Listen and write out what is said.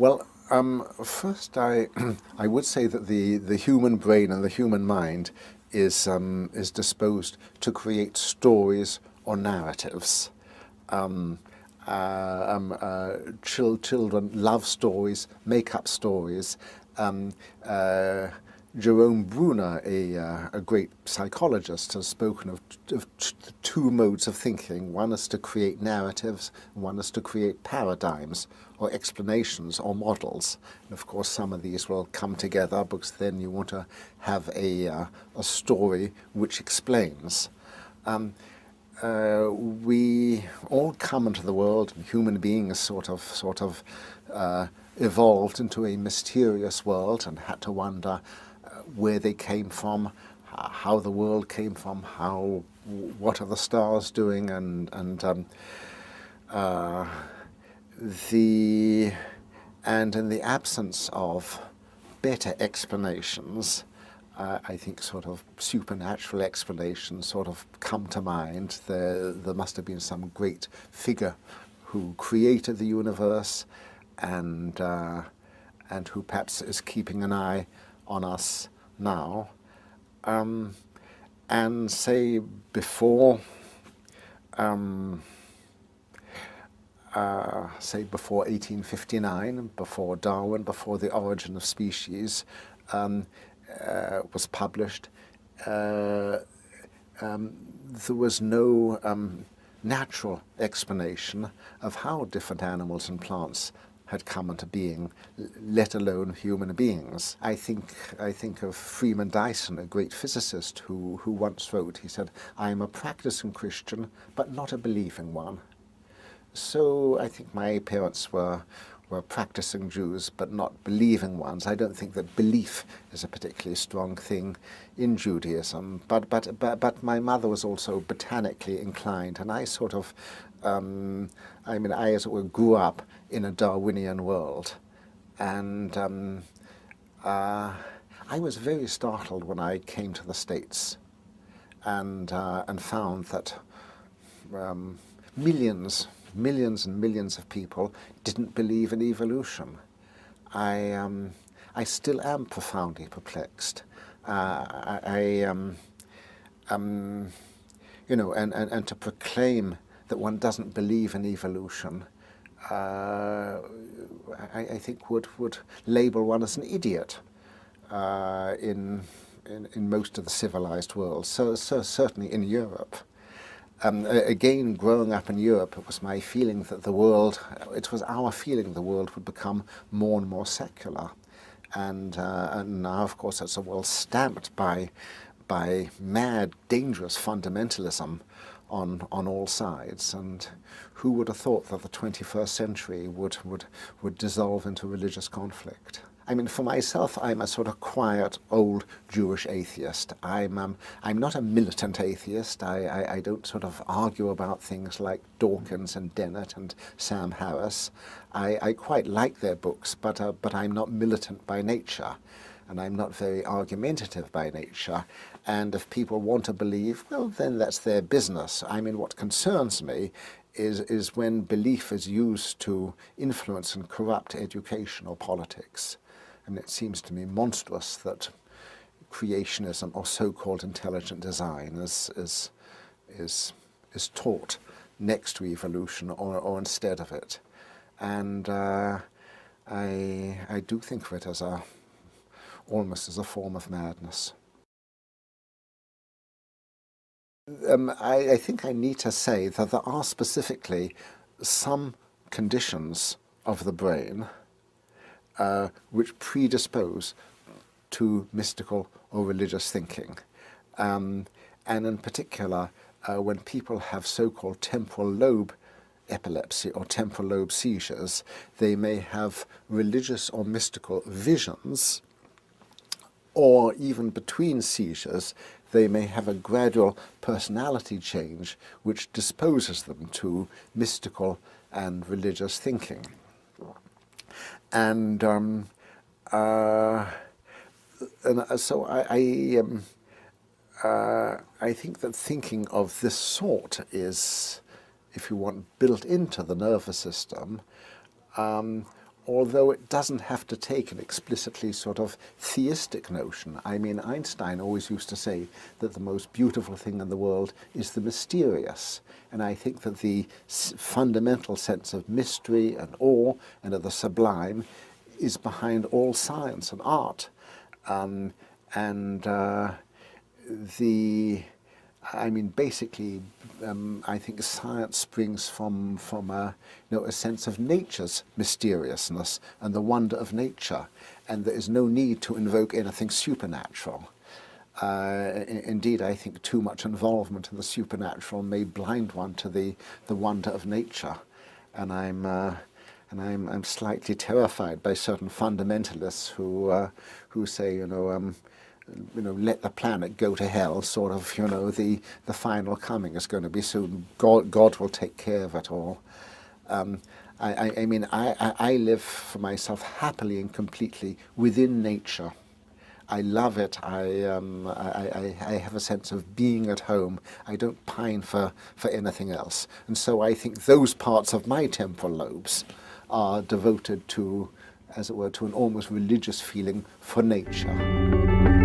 Well, first I would say that the human brain and the human mind is disposed to create stories or narratives. Um, Children love stories, make up stories. Um, uh, Jerome Bruner, a great psychologist, has spoken of two modes of thinking. One is to create narratives, one is to create paradigms or explanations or models. And of course, some of these will come together because then you want to have a story which explains. We all come into the world, and human beings sort of evolved into a mysterious world and had to wonder where they came from, how the world came from, what are the stars doing, uh, and in the absence of better explanations, I think sort of supernatural explanations sort of come to mind. There must have been some great figure who created the universe and who perhaps is keeping an eye on us now. And say before 1859, before Darwin, before The Origin of Species was published, there was no natural explanation of how different animals and plants had come into being, let alone human beings. I think of Freeman Dyson, a great physicist, who once wrote, he said, "I am a practicing Christian, but not a believing one." So I think my parents were practicing Jews, but not believing ones. I don't think that belief is a particularly strong thing in Judaism. But my mother was also botanically inclined, and I sort of, I as it were grew up in a Darwinian world, and I was very startled when I came to the States, and found that millions and millions of people didn't believe in evolution. I still am profoundly perplexed. And to proclaim that one doesn't believe in evolution, I think would label one as an idiot in most of the civilized world. So certainly in Europe. Again, growing up in Europe, it was my feeling that it was our feeling the world would become more and more secular. And now, of course, it's a world stamped by mad, dangerous fundamentalism on all sides. And who would have thought that the 21st century would dissolve into religious conflict? I mean, for myself, I'm a sort of quiet, old Jewish atheist. I'm not a militant atheist. I don't sort of argue about things like Dawkins and Dennett and Sam Harris. I quite like their books, but I'm not militant by nature, and I'm not very argumentative by nature. And if people want to believe, well, then that's their business. I mean, what concerns me is when belief is used to influence and corrupt education or politics. And it seems to me monstrous that creationism or so-called intelligent design is taught next to evolution or instead of it. And I do think of it as almost as a form of madness. I think I need to say that there are specifically some conditions of the brain which predispose to mystical or religious thinking. And in particular, when people have so-called temporal lobe epilepsy or temporal lobe seizures, they may have religious or mystical visions, or even between seizures, they may have a gradual personality change which disposes them to mystical and religious thinking. And so I think that thinking of this sort is, if you want, built into the nervous system, although it doesn't have to take an explicitly sort of theistic notion. I mean, Einstein always used to say that the most beautiful thing in the world is the mysterious. And I think that the fundamental sense of mystery and awe and of the sublime is behind all science and art. I mean, basically, I think science springs from a sense of nature's mysteriousness and the wonder of nature, and there is no need to invoke anything supernatural. Indeed, I think too much involvement in the supernatural may blind one to the wonder of nature, and I'm slightly terrified by certain fundamentalists who say, let the planet go to hell, sort of, the final coming is going to be soon. God will take care of it all. I mean, I live for myself happily and completely within nature. I love it. I have a sense of being at home. I don't pine for anything else. And so I think those parts of my temporal lobes are devoted to, as it were, to an almost religious feeling for nature.